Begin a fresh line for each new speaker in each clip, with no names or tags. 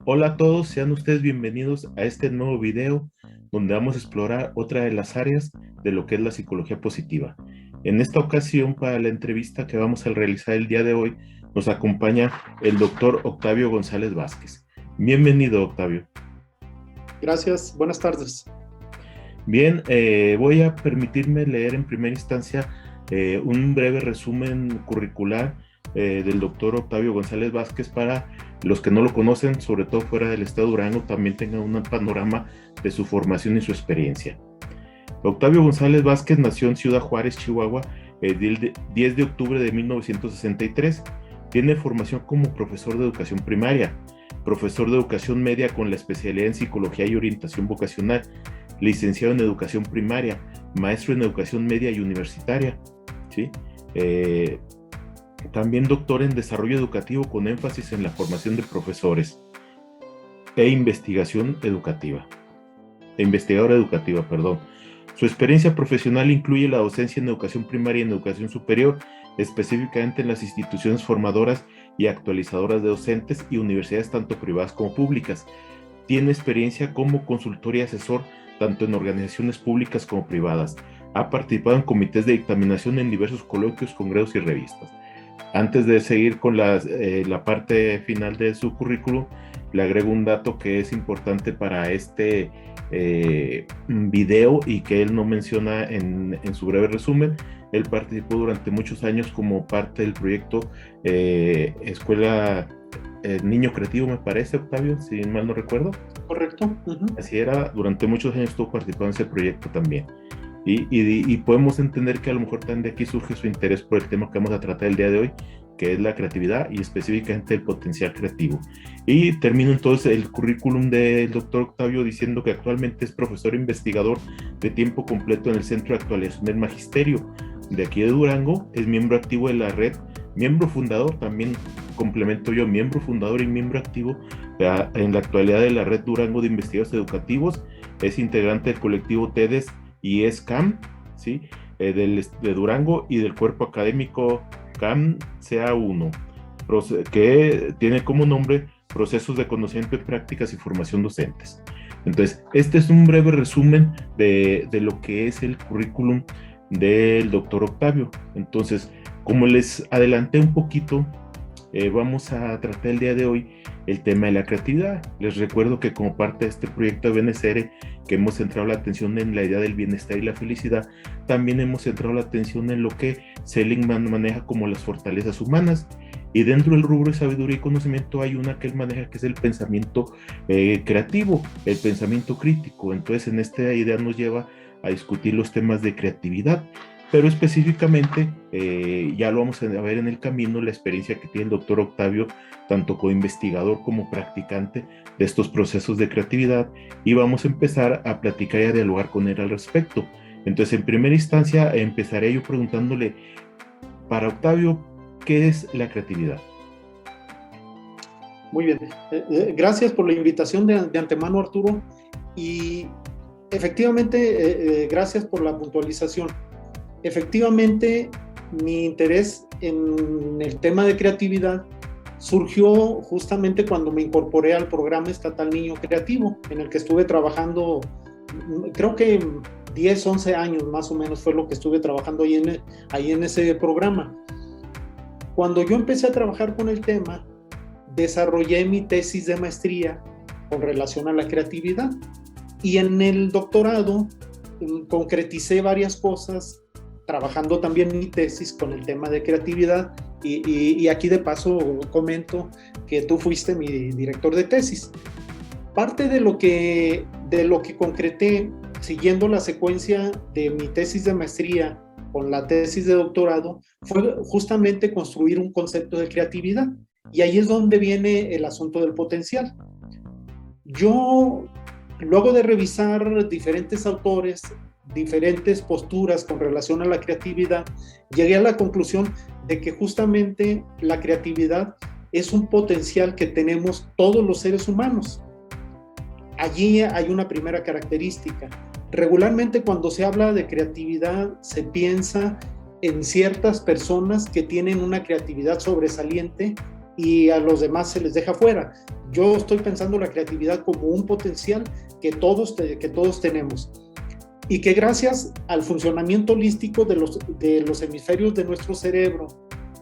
Hola a todos, sean ustedes bienvenidos a este nuevo video donde vamos a explorar otra de las áreas de lo que es la psicología positiva. En esta ocasión, para la entrevista que vamos a realizar el día de hoy, nos acompaña el doctor Octavio González Vázquez. Bienvenido, Octavio.
Gracias, buenas tardes.
Bien, voy a permitirme leer en primera instancia un breve resumen curricular del doctor Octavio González Vázquez para los que no lo conocen, sobre todo fuera del estado de Durango, también tengan un panorama de su formación y su experiencia. Octavio González Vázquez nació en Ciudad Juárez, Chihuahua, el 10 de octubre de 1963. Tiene formación como profesor de educación primaria, profesor de educación media con la especialidad en psicología y orientación vocacional, licenciado en educación primaria, maestro en educación media y universitaria, ¿sí? También doctor en desarrollo educativo con énfasis en la formación de profesores e investigación educativa, investigadora educativa, perdón. Su experiencia profesional incluye la docencia en educación primaria y en educación superior, específicamente en las instituciones formadoras y actualizadoras de docentes y universidades tanto privadas como públicas. Tiene experiencia como consultor y asesor tanto en organizaciones públicas como privadas. Ha participado en comités de dictaminación en diversos coloquios, congresos y revistas. Antes de seguir con la parte final de su currículum, le agrego un dato que es importante para este video y que él no menciona en su breve resumen. Él participó durante muchos años como parte del proyecto Escuela Niño Creativo, me parece, Octavio, si mal no recuerdo.
Correcto.
Así era, durante muchos años estuvo participando en ese proyecto también. Y podemos entender que a lo mejor también de aquí surge su interés por el tema que vamos a tratar el día de hoy, que es la creatividad y específicamente el potencial creativo. Y termino entonces el currículum del doctor Octavio diciendo que actualmente es profesor investigador de tiempo completo en el Centro de Actualización del Magisterio de aquí de Durango, es miembro activo de la red, miembro fundador, también complemento yo, miembro fundador y miembro activo en la actualidad de la red Durango de Investigadores Educativos, es integrante del colectivo TEDES y es CAM, ¿sí? De Durango y del cuerpo académico CAM CA1, que tiene como nombre Procesos de Conocimiento de Prácticas y Formación Docentes. Entonces, este es un breve resumen de lo que es el currículum del doctor Octavio. Entonces, como les adelanté un poquito, vamos a tratar el día de hoy el tema de la creatividad. Les recuerdo que como parte de este proyecto de BNCR, que hemos centrado la atención en la idea del bienestar y la felicidad, también hemos centrado la atención en lo que Seligman maneja como las fortalezas humanas. Y dentro del rubro de sabiduría y conocimiento hay una que él maneja que es el pensamiento creativo, el pensamiento crítico. Entonces en esta idea nos lleva a discutir los temas de creatividad, pero específicamente, ya lo vamos a ver en el camino, la experiencia que tiene el doctor Octavio, tanto como investigador como practicante de estos procesos de creatividad, y vamos a empezar a platicar y a dialogar con él al respecto. Entonces, en primera instancia, empezaré yo preguntándole, para Octavio, ¿qué es la creatividad?
Muy bien. Gracias por la invitación de antemano, Arturo. Y efectivamente, gracias por la puntualización. Efectivamente, mi interés en el tema de creatividad surgió justamente cuando me incorporé al programa estatal Niño Creativo, en el que estuve trabajando, creo que 10, 11 años más o menos fue lo que estuve trabajando ahí en ese programa. Cuando yo empecé a trabajar con el tema, desarrollé mi tesis de maestría con relación a la creatividad y en el doctorado concreticé varias cosas trabajando también mi tesis con el tema de creatividad y aquí de paso comento que tú fuiste mi director de tesis. Parte de lo que concreté siguiendo la secuencia de mi tesis de maestría con la tesis de doctorado fue justamente construir un concepto de creatividad y ahí es donde viene el asunto del potencial. Yo, luego de revisar diferentes autores, diferentes posturas con relación a la creatividad, llegué a la conclusión de que justamente la creatividad es un potencial que tenemos todos los seres humanos. Allí hay una primera característica. Regularmente cuando se habla de creatividad se piensa en ciertas personas que tienen una creatividad sobresaliente y a los demás se les deja fuera. Yo estoy pensando la creatividad como un potencial que todos tenemos, y que gracias al funcionamiento holístico de los hemisferios de nuestro cerebro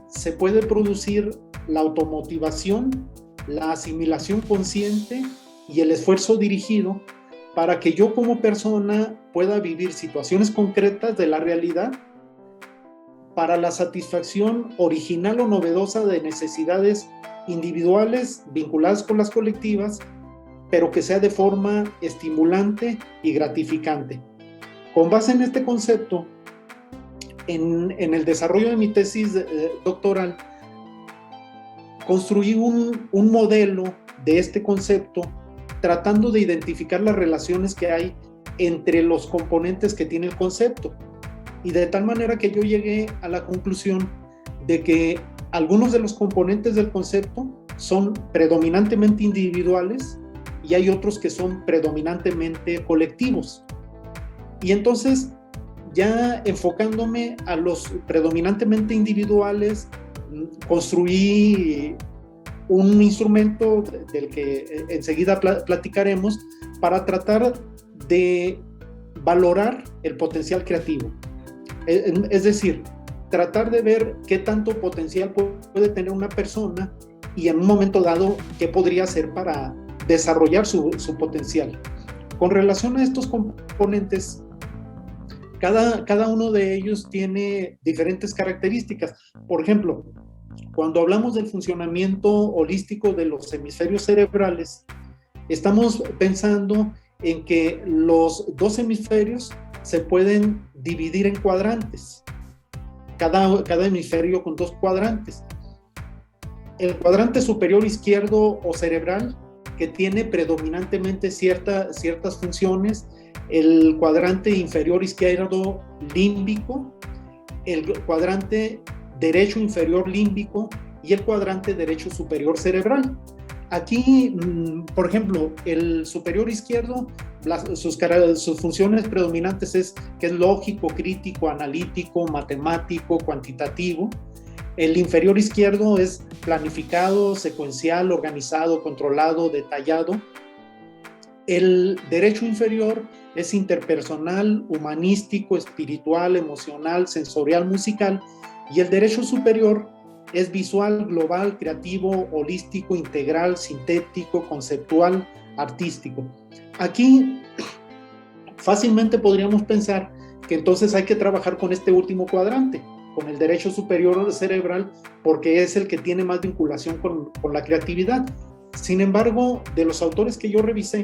se puede producir la automotivación, la asimilación consciente y el esfuerzo dirigido para que yo como persona pueda vivir situaciones concretas de la realidad para la satisfacción original o novedosa de necesidades individuales vinculadas con las colectivas, pero que sea de forma estimulante y gratificante. Con base en este concepto, en el desarrollo de mi tesis doctoral, construí un modelo de este concepto tratando de identificar las relaciones que hay entre los componentes que tiene el concepto, y de tal manera que yo llegué a la conclusión de que algunos de los componentes del concepto son predominantemente individuales y hay otros que son predominantemente colectivos. Y entonces, ya enfocándome a los predominantemente individuales, construí un instrumento del que enseguida platicaremos para tratar de valorar el potencial creativo. Es decir, tratar de ver qué tanto potencial puede tener una persona y en un momento dado qué podría hacer para desarrollar su potencial. Con relación a estos componentes, cada uno de ellos tiene diferentes características. Por ejemplo, cuando hablamos del funcionamiento holístico de los hemisferios cerebrales, estamos pensando en que los dos hemisferios se pueden dividir en cuadrantes, cada hemisferio con dos cuadrantes. El cuadrante superior izquierdo o cerebral, que tiene predominantemente ciertas funciones, el cuadrante inferior izquierdo límbico, el cuadrante derecho inferior límbico y el cuadrante derecho superior cerebral. Aquí, por ejemplo, el superior izquierdo, sus funciones predominantes es que es lógico, crítico, analítico, matemático, cuantitativo. El inferior izquierdo es planificado, secuencial, organizado, controlado, detallado. El derecho inferior es interpersonal, humanístico, espiritual, emocional, sensorial, musical. Y el derecho superior es visual, global, creativo, holístico, integral, sintético, conceptual, artístico. Aquí fácilmente podríamos pensar que entonces hay que trabajar con este último cuadrante, con el derecho superior cerebral, porque es el que tiene más vinculación con la creatividad. Sin embargo, de los autores que yo revisé,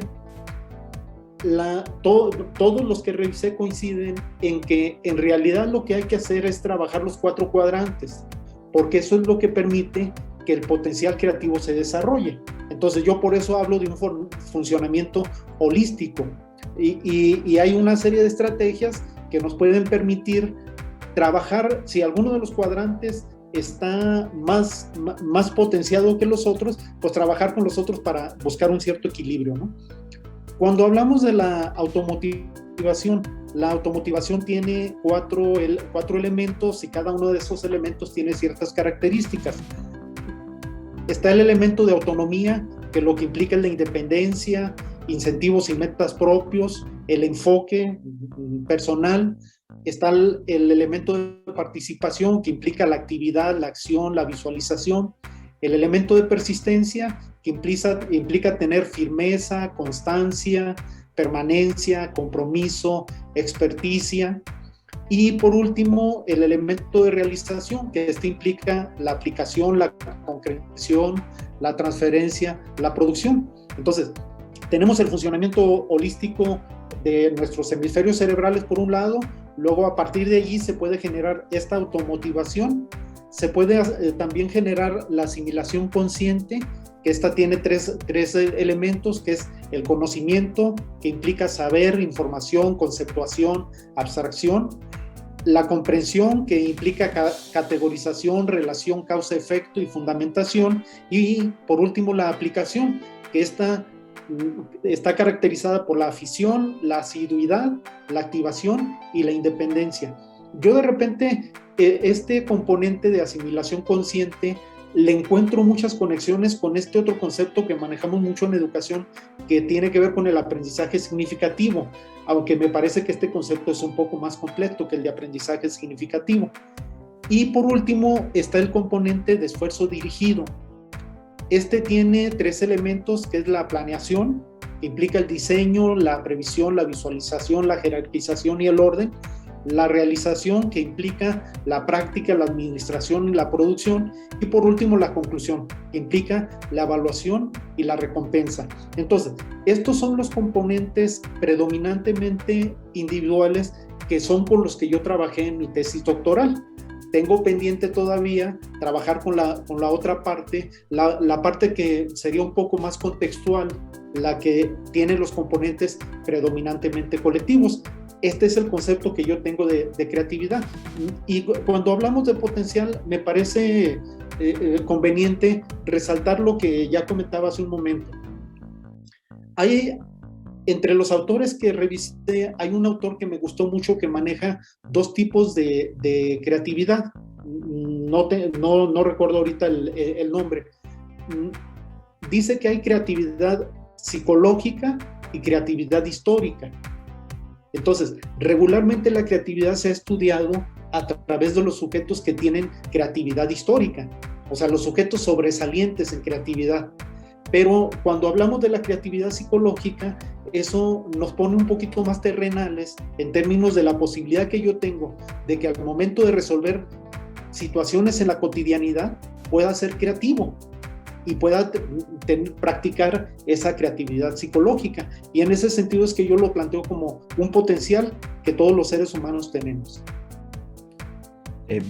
todos los que revisé coinciden en que en realidad lo que hay que hacer es trabajar los cuatro cuadrantes, porque eso es lo que permite que el potencial creativo se desarrolle. Entonces yo por eso hablo de un funcionamiento holístico, y hay una serie de estrategias que nos pueden permitir trabajar. Si alguno de los cuadrantes está más potenciado que los otros, pues trabajar con los otros para buscar un cierto equilibrio, ¿no? Cuando hablamos de la automotivación tiene cuatro elementos, y cada uno de esos elementos tiene ciertas características. Está el elemento de autonomía, que lo que implica es la independencia, incentivos y metas propios, el enfoque personal. Está el elemento de participación, que implica la actividad, la acción, la visualización. El elemento de persistencia, que implica tener firmeza, constancia, permanencia, compromiso, experticia. Y por último, el elemento de realización, que implica la aplicación, la concreción, la transferencia, la producción. Entonces, tenemos el funcionamiento holístico de nuestros hemisferios cerebrales por un lado. Luego, a partir de allí se puede generar esta automotivación. Se puede también generar la asimilación consciente, que esta tiene tres elementos, que es el conocimiento, que implica saber, información, conceptuación, abstracción. La comprensión, que implica categorización, relación, causa-efecto y fundamentación. Y por último, la aplicación, que está caracterizada por la afición, la asiduidad, la activación y la independencia. Yo de repente, este componente de asimilación consciente le encuentro muchas conexiones con este otro concepto que manejamos mucho en educación, que tiene que ver con el aprendizaje significativo, aunque me parece que este concepto es un poco más completo que el de aprendizaje significativo. Y por último está el componente de esfuerzo dirigido. Este tiene 3 elementos, que es la planeación, que implica el diseño, la previsión, la visualización, la jerarquización y el orden. La realización, que implica la práctica, la administración y la producción. Y por último, la conclusión, que implica la evaluación y la recompensa. Entonces, estos son los componentes predominantemente individuales que son con los que yo trabajé en mi tesis doctoral. Tengo pendiente todavía trabajar con la otra parte, la parte que sería un poco más contextual, la que tiene los componentes predominantemente colectivos. Este es el concepto que yo tengo de creatividad. Y cuando hablamos de potencial, me parece conveniente resaltar lo que ya comentaba hace un momento. Entre los autores que revisé, hay un autor que me gustó mucho que maneja 2 tipos de creatividad. No recuerdo ahorita el nombre. Dice que hay creatividad psicológica y creatividad histórica. Entonces, regularmente la creatividad se ha estudiado a través de los sujetos que tienen creatividad histórica, o sea, los sujetos sobresalientes en creatividad. Pero cuando hablamos de la creatividad psicológica, eso nos pone un poquito más terrenales en términos de la posibilidad que yo tengo de que al momento de resolver situaciones en la cotidianidad pueda ser creativo y pueda practicar esa creatividad psicológica. Y en ese sentido es que yo lo planteo como un potencial que todos los seres humanos tenemos.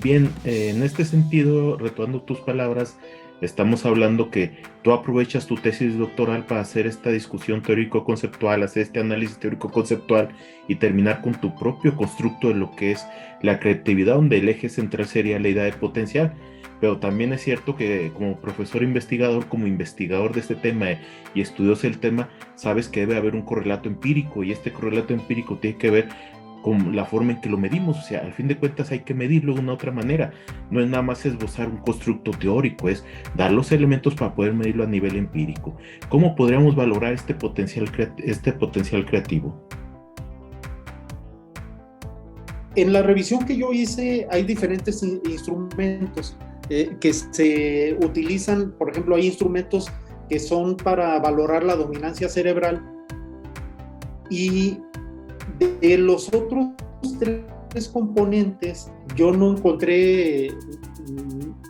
Bien, en este sentido, retomando tus palabras, estamos hablando que tú aprovechas tu tesis doctoral para hacer esta discusión teórico-conceptual, hacer este análisis teórico-conceptual y terminar con tu propio constructo de lo que es la creatividad, donde el eje central sería la idea de potencial. Pero también es cierto que como profesor investigador, como investigador de este tema y estudioso del tema, sabes que debe haber un correlato empírico, y este correlato empírico tiene que ver con la forma en que lo medimos. O sea, al fin de cuentas hay que medirlo de una otra manera. No es nada más esbozar un constructo teórico, es dar los elementos para poder medirlo a nivel empírico. ¿Cómo podríamos valorar este potencial creativo?
En la revisión que yo hice hay diferentes instrumentos que se utilizan. Por ejemplo, hay instrumentos que son para valorar la dominancia cerebral, y de los otros 3 componentes yo no encontré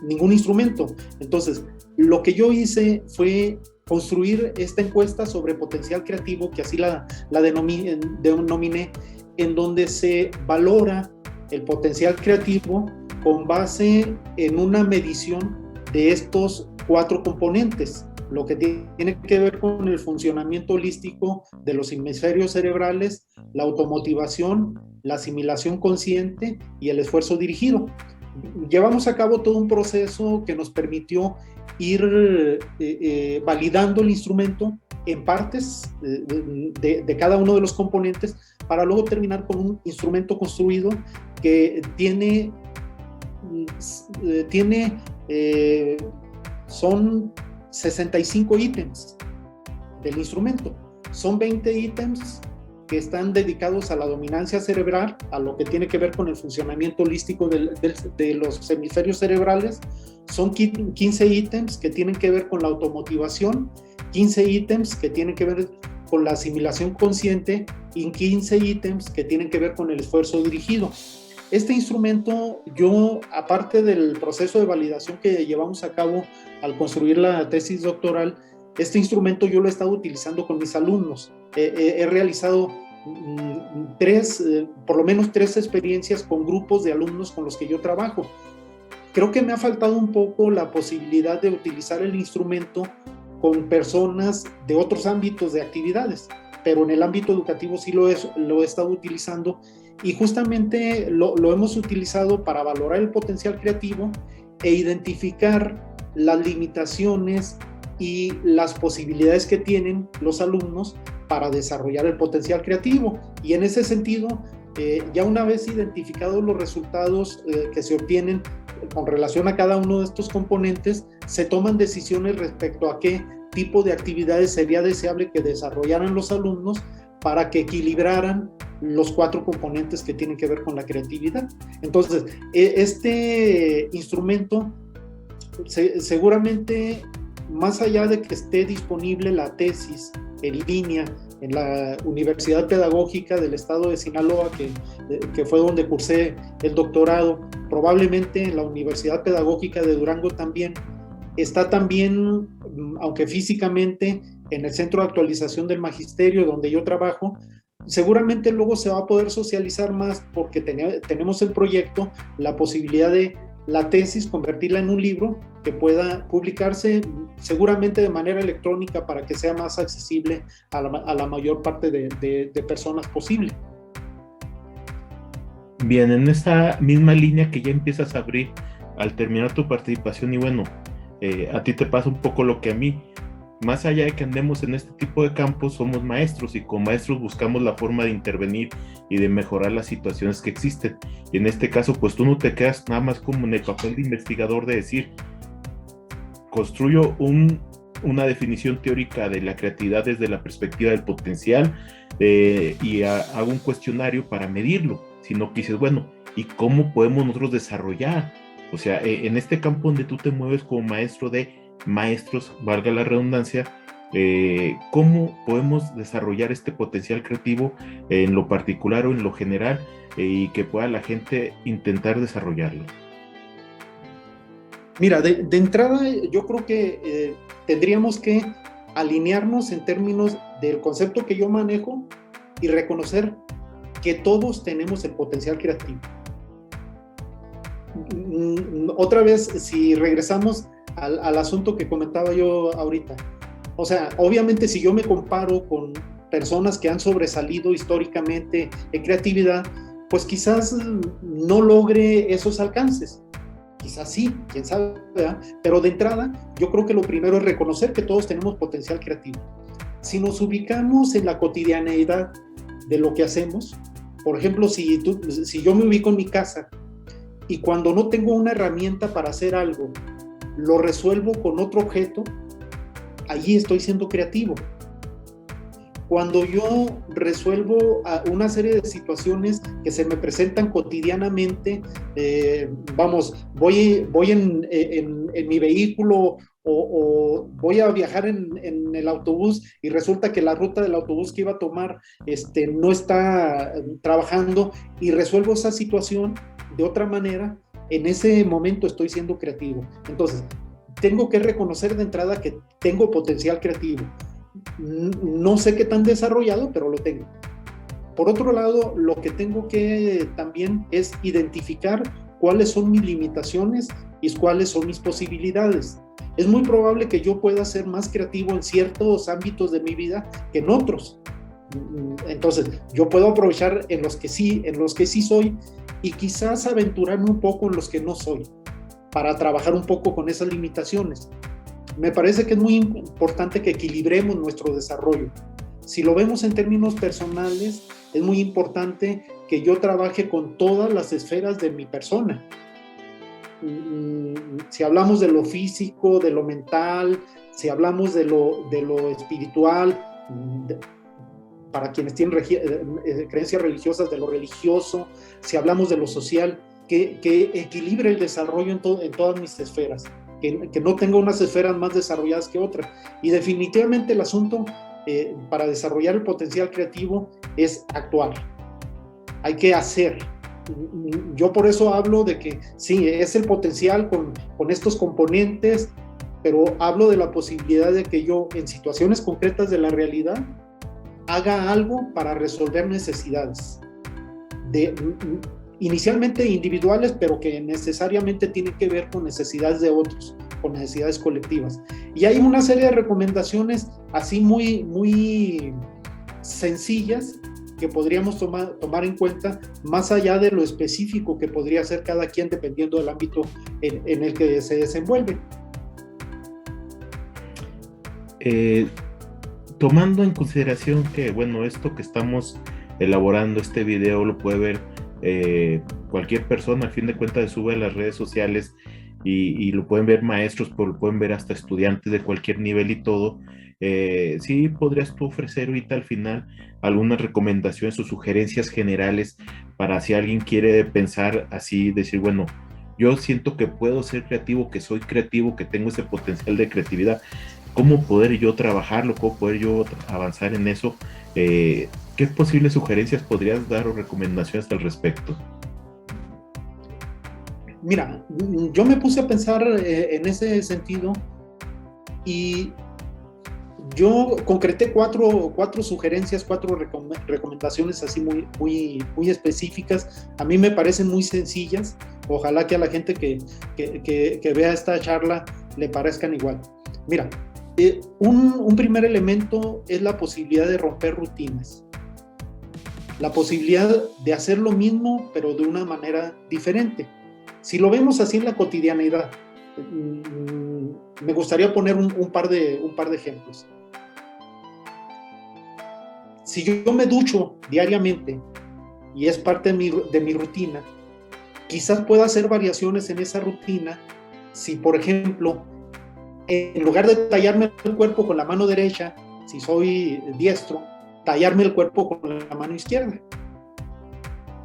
ningún instrumento. Entonces, lo que yo hice fue construir esta encuesta sobre potencial creativo, que así la denominé, en donde se valora el potencial creativo con base en una medición de estos 4 componentes, lo que tiene que ver con el funcionamiento holístico de los hemisferios cerebrales, la automotivación, la asimilación consciente y el esfuerzo dirigido. Llevamos a cabo todo un proceso que nos permitió ir validando el instrumento en partes de cada uno de los componentes, para luego terminar con un instrumento construido que son 65 ítems del instrumento. Son 20 ítems que están dedicados a la dominancia cerebral, a lo que tiene que ver con el funcionamiento holístico de los hemisferios cerebrales. Son 15 ítems que tienen que ver con la automotivación, 15 ítems que tienen que ver con la asimilación consciente y 15 ítems que tienen que ver con el esfuerzo dirigido. Este instrumento, yo, aparte del proceso de validación que llevamos a cabo al construir la tesis doctoral, este instrumento yo lo he estado utilizando con mis alumnos. He realizado por lo menos tres experiencias con grupos de alumnos con los que yo trabajo. Creo que me ha faltado un poco la posibilidad de utilizar el instrumento con personas de otros ámbitos de actividades, pero en el ámbito educativo sí lo he estado utilizando, y justamente lo hemos utilizado para valorar el potencial creativo e identificar las limitaciones y las posibilidades que tienen los alumnos para desarrollar el potencial creativo. Y en ese sentido, ya una vez identificados los resultados que se obtienen con relación a cada uno de estos componentes, se toman decisiones respecto a qué tipo de actividades sería deseable que desarrollaran los alumnos para que equilibraran los 4 componentes que tienen que ver con la creatividad. Entonces, este instrumento seguramente, más allá de que esté disponible la tesis en línea en la Universidad Pedagógica del Estado de Sinaloa, que fue donde cursé el doctorado, probablemente en la Universidad Pedagógica de Durango también, está también, aunque físicamente, en el Centro de Actualización del Magisterio, donde yo trabajo. Seguramente luego se va a poder socializar más porque tenemos el proyecto, la posibilidad de la tesis, convertirla en un libro que pueda publicarse seguramente de manera electrónica para que sea más accesible a la mayor parte de personas posible.
Bien, en esta misma línea que ya empiezas a abrir al terminar tu participación, y bueno, a ti te pasa un poco lo que a mí. Más allá de que andemos en este tipo de campos, somos maestros y como maestros buscamos la forma de intervenir y de mejorar las situaciones que existen. Y en este caso, pues tú no te quedas nada más como en el papel de investigador de decir, construyo una definición teórica de la creatividad desde la perspectiva del potencial y hago un cuestionario para medirlo, sino que dices, bueno, ¿y cómo podemos nosotros desarrollar? O sea, en este campo donde tú te mueves como maestro de maestros, valga la redundancia, cómo podemos desarrollar este potencial creativo en lo particular o en lo general y que pueda la gente intentar desarrollarlo.
Mira, de entrada yo creo que tendríamos que alinearnos en términos del concepto que yo manejo y reconocer que todos tenemos el potencial creativo. Otra vez, si regresamos al asunto que comentaba yo ahorita. O sea, obviamente si yo me comparo con personas que han sobresalido históricamente en creatividad, pues quizás no logre esos alcances. Quizás sí, quién sabe, ¿verdad? Pero de entrada, yo creo que lo primero es reconocer que todos tenemos potencial creativo. Si nos ubicamos en la cotidianeidad de lo que hacemos, por ejemplo, si yo me ubico en mi casa y cuando no tengo una herramienta para hacer algo, lo resuelvo con otro objeto, allí estoy siendo creativo. Cuando yo resuelvo una serie de situaciones que se me presentan cotidianamente, voy en mi vehículo o voy a viajar en el autobús y resulta que la ruta del autobús que iba a tomar no está trabajando y resuelvo esa situación de otra manera, en ese momento estoy siendo creativo. Entonces, tengo que reconocer de entrada que tengo potencial creativo. No sé qué tan desarrollado, pero lo tengo. Por otro lado, lo que tengo que también es identificar cuáles son mis limitaciones y cuáles son mis posibilidades. Es muy probable que yo pueda ser más creativo en ciertos ámbitos de mi vida que en otros. Entonces, yo puedo aprovechar en los que sí soy y quizás aventurarme un poco en los que no soy para trabajar un poco con esas limitaciones. Me parece que es muy importante que equilibremos nuestro desarrollo. Si lo vemos en términos personales, es muy importante que yo trabaje con todas las esferas de mi persona. Si hablamos de lo físico, de lo mental, si hablamos de lo espiritual, para quienes tienen creencias religiosas, de lo religioso, si hablamos de lo social, que equilibre el desarrollo en todas mis esferas, que no tenga unas esferas más desarrolladas que otras. Y definitivamente el asunto para desarrollar el potencial creativo es actuar. Hay que hacer. Yo por eso hablo de que sí, es el potencial con estos componentes, pero hablo de la posibilidad de que yo en situaciones concretas de la realidad haga algo para resolver necesidades inicialmente individuales, pero que necesariamente tienen que ver con necesidades de otros, con necesidades colectivas. Y hay una serie de recomendaciones así muy, muy sencillas que podríamos tomar en cuenta, más allá de lo específico que podría hacer cada quien dependiendo del ámbito en el que se desenvuelve.
Tomando en consideración que, bueno, esto que estamos elaborando, este video lo puede ver cualquier persona, al fin de cuentas, se sube a las redes sociales y lo pueden ver maestros, pero lo pueden ver hasta estudiantes de cualquier nivel y todo. Sí, podrías tú ofrecer ahorita al final algunas recomendaciones o sugerencias generales para si alguien quiere pensar así, decir, bueno, yo siento que puedo ser creativo, que soy creativo, que tengo ese potencial de creatividad. ¿Cómo poder yo trabajarlo? ¿Cómo poder yo avanzar en eso? ¿Qué posibles sugerencias podrías dar o recomendaciones al respecto?
Mira, yo me puse a pensar en ese sentido y yo concreté cuatro sugerencias, cuatro recomendaciones así muy específicas. A mí me parecen muy sencillas. Ojalá que a la gente que vea esta charla le parezcan igual. Mira, un primer elemento es la posibilidad de romper rutinas. La posibilidad de hacer lo mismo, pero de una manera diferente. Si lo vemos así en la cotidianidad, me gustaría poner un par de ejemplos. Si yo me ducho diariamente y es parte de mi rutina, quizás pueda hacer variaciones en esa rutina. Si, por ejemplo, en lugar de tallarme el cuerpo con la mano derecha, si soy diestro, tallarme el cuerpo con la mano izquierda.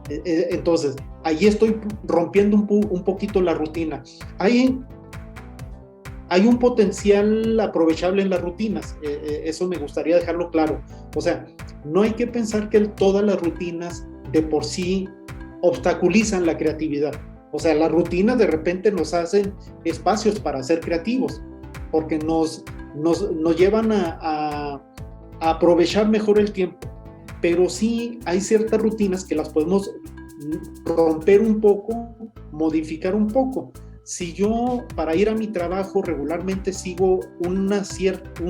Entonces, ahí estoy rompiendo un poquito la rutina. Hay un potencial aprovechable en las rutinas, eso me gustaría dejarlo claro. O sea, no hay que pensar que todas las rutinas de por sí obstaculizan la creatividad. O sea, las rutinas de repente nos hacen espacios para ser creativos, porque nos llevan a aprovechar mejor el tiempo. Pero sí hay ciertas rutinas que las podemos romper un poco, modificar un poco. Si yo para ir a mi trabajo regularmente sigo un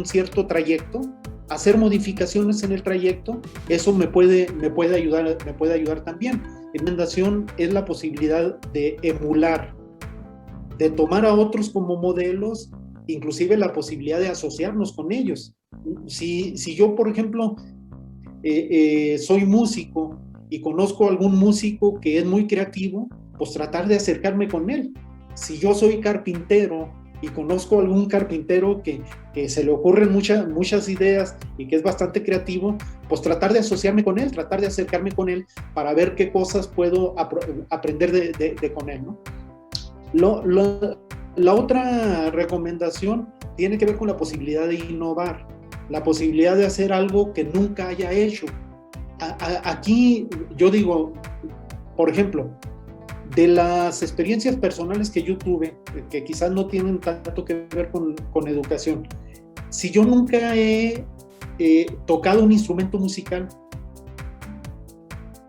cierto trayecto, hacer modificaciones en el trayecto, eso me puede ayudar también. La recomendación es la posibilidad de emular, de tomar a otros como modelos, inclusive la posibilidad de asociarnos con ellos. Si yo, por ejemplo, soy músico y conozco a algún músico que es muy creativo, pues tratar de acercarme con él. Si yo soy carpintero y conozco a algún carpintero que se le ocurren muchas ideas y que es bastante creativo, pues tratar de asociarme con él, tratar de acercarme con él para ver qué cosas puedo aprender con él, ¿no? La otra recomendación tiene que ver con la posibilidad de innovar, la posibilidad de hacer algo que nunca haya hecho. Aquí yo digo, por ejemplo, de las experiencias personales que yo tuve, que quizás no tienen tanto que ver con educación, si yo nunca he tocado un instrumento musical,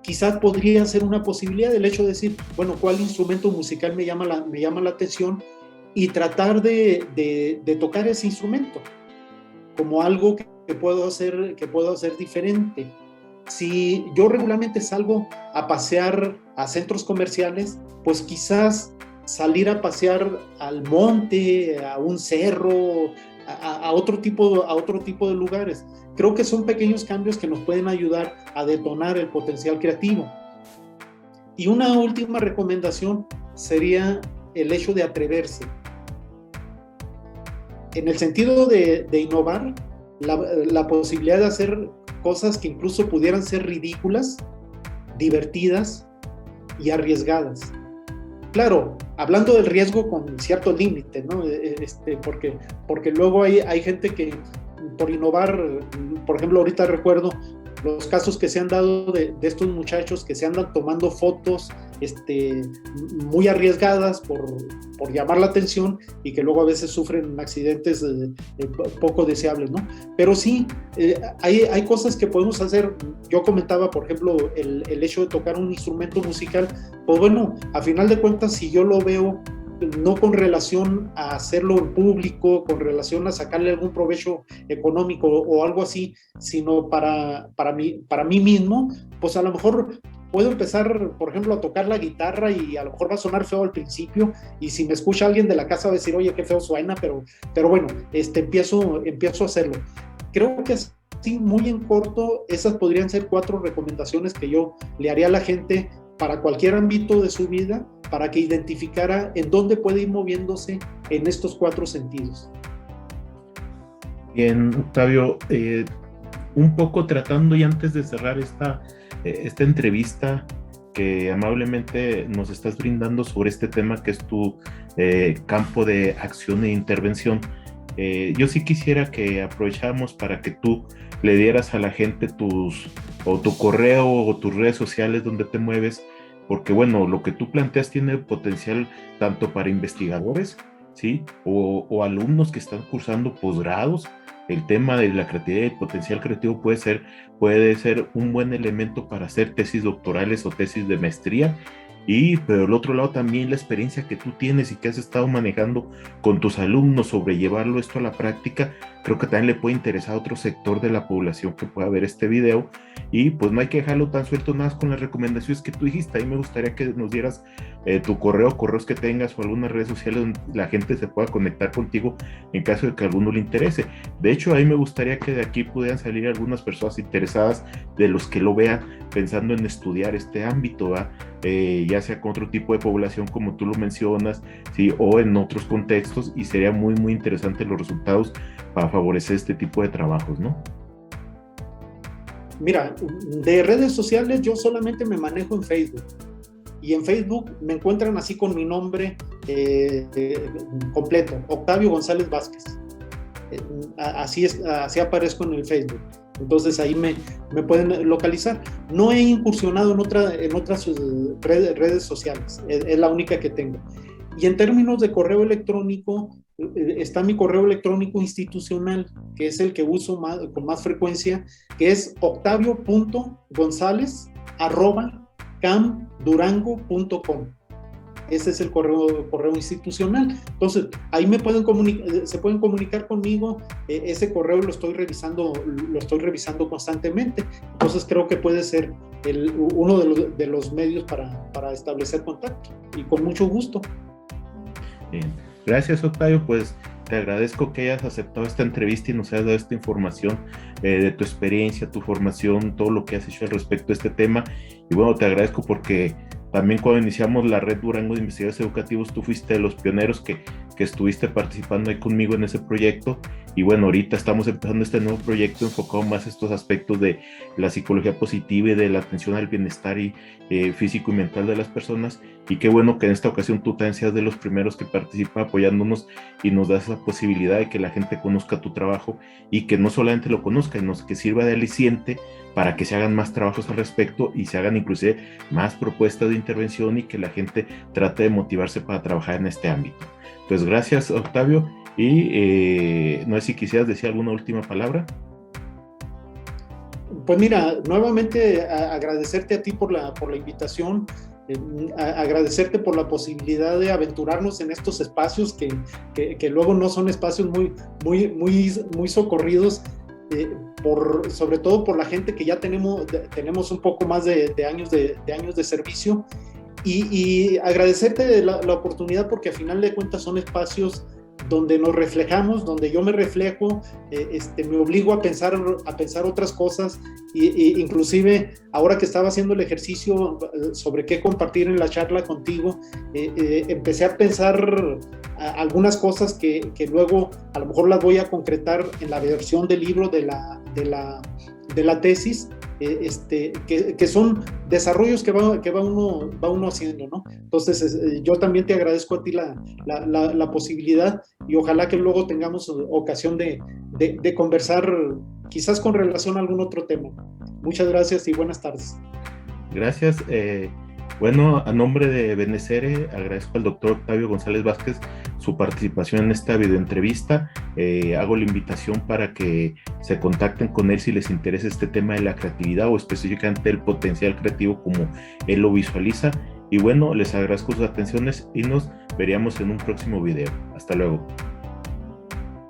quizás podría ser una posibilidad el hecho de decir, bueno, ¿cuál instrumento musical me llama la atención? Y tratar de tocar ese instrumento como algo que puedo hacer diferente. Si yo regularmente salgo a pasear a centros comerciales, pues quizás salir a pasear al monte, a un cerro, a otro tipo de lugares. Creo que son pequeños cambios que nos pueden ayudar a detonar el potencial creativo. Y una última recomendación sería el hecho de atreverse. En el sentido de innovar, la posibilidad de hacer cosas que incluso pudieran ser ridículas, divertidas y arriesgadas. Claro, hablando del riesgo con cierto límite, ¿no? Porque luego hay gente que por innovar, por ejemplo, ahorita recuerdo los casos que se han dado de estos muchachos que se andan tomando fotos muy arriesgadas por llamar la atención y que luego a veces sufren accidentes poco deseables, ¿no? Pero sí, hay cosas que podemos hacer. Yo comentaba, por ejemplo, el hecho de tocar un instrumento musical. Pues bueno, a final de cuentas, si yo lo veo no con relación a hacerlo en público, con relación a sacarle algún provecho económico o algo así, sino para mí mismo, pues a lo mejor puedo empezar, por ejemplo, a tocar la guitarra y a lo mejor va a sonar feo al principio, y si me escucha alguien de la casa va a decir, oye, qué feo suena, pero bueno, empiezo a hacerlo. Creo que así, muy en corto, esas podrían ser 4 recomendaciones que yo le haría a la gente para cualquier ámbito de su vida, para que identificara en dónde puede ir moviéndose en estos 4 sentidos.
Bien, Octavio, un poco tratando, y antes de cerrar esta entrevista que amablemente nos estás brindando sobre este tema que es tu campo de acción e intervención, yo sí quisiera que aprovecháramos para que tú le dieras a la gente tu correo o tus redes sociales donde te mueves, porque bueno, lo que tú planteas tiene potencial tanto para investigadores, ¿sí? O alumnos que están cursando posgrados. El tema de la creatividad y el potencial creativo puede ser un buen elemento para hacer tesis doctorales o tesis de maestría. Y pero el otro lado también la experiencia que tú tienes y que has estado manejando con tus alumnos sobre llevarlo esto a la práctica, creo que también le puede interesar a otro sector de la población que pueda ver este video. Y pues no hay que dejarlo tan suelto nada más con las recomendaciones que tú dijiste. Ahí me gustaría que nos dieras tu correos que tengas o algunas redes sociales donde la gente se pueda conectar contigo en caso de que a alguno le interese. De hecho, ahí me gustaría que de aquí pudieran salir algunas personas interesadas de los que lo vean pensando en estudiar este ámbito, ¿va? Ya sea con otro tipo de población como tú lo mencionas, ¿sí? O en otros contextos, y sería muy muy interesante los resultados para favorecer este tipo de trabajos, ¿no?
Mira, de redes sociales yo solamente me manejo en Facebook, y en Facebook me encuentran así con mi nombre completo, Octavio González Vázquez. Así aparezco en el Facebook. Entonces ahí me pueden localizar. No he incursionado en otras redes sociales, es la única que tengo. Y en términos de correo electrónico, está mi correo electrónico institucional, que es el que uso con más frecuencia, que es octavio.gonzalez@camdurango.com. Ese es el correo institucional. Entonces, ahí se pueden comunicar conmigo. Ese correo lo estoy revisando constantemente. Entonces, creo que puede ser uno de los medios para establecer contacto. Y con mucho gusto.
Bien. Gracias, Octavio. Pues te agradezco que hayas aceptado esta entrevista y nos hayas dado esta información de tu experiencia, tu formación, todo lo que has hecho al respecto de este tema. Y bueno, te agradezco porque también cuando iniciamos la Red Durango de Investigadores Educativos, tú fuiste de los pioneros que estuviste participando ahí conmigo en ese proyecto. Y bueno, ahorita estamos empezando este nuevo proyecto enfocado más a estos aspectos de la psicología positiva y de la atención al bienestar físico y mental de las personas. Y qué bueno que en esta ocasión tú también seas de los primeros que participa apoyándonos y nos das esa posibilidad de que la gente conozca tu trabajo y que no solamente lo conozca, sino que sirva de aliciente para que se hagan más trabajos al respecto y se hagan inclusive más propuestas de intervención y que la gente trate de motivarse para trabajar en este ámbito. Pues gracias, Octavio, y no sé si quisieras decir alguna última palabra.
Pues mira, nuevamente agradecerte a ti por la invitación, agradecerte por la posibilidad de aventurarnos en estos espacios que luego no son espacios muy socorridos, sobre todo por la gente que ya tenemos un poco más de años de servicio, y agradecerte la oportunidad porque a final de cuentas son espacios donde nos reflejamos, donde yo me reflejo, me obligo a pensar otras cosas, y inclusive ahora que estaba haciendo el ejercicio sobre qué compartir en la charla contigo, empecé a pensar algunas cosas que luego a lo mejor las voy a concretar en la versión del libro de la tesis, que son desarrollos que va uno haciendo, ¿no? Entonces, yo también te agradezco a ti la posibilidad, y ojalá que luego tengamos ocasión de conversar, quizás con relación a algún otro tema. Muchas gracias y buenas tardes.
Gracias. Bueno, a nombre de Benecere, agradezco al doctor Octavio González Vázquez su participación en esta videoentrevista. Hago la invitación para que se contacten con él si les interesa este tema de la creatividad o específicamente el potencial creativo como él lo visualiza. Y bueno, les agradezco sus atenciones y nos veríamos en un próximo video. Hasta luego.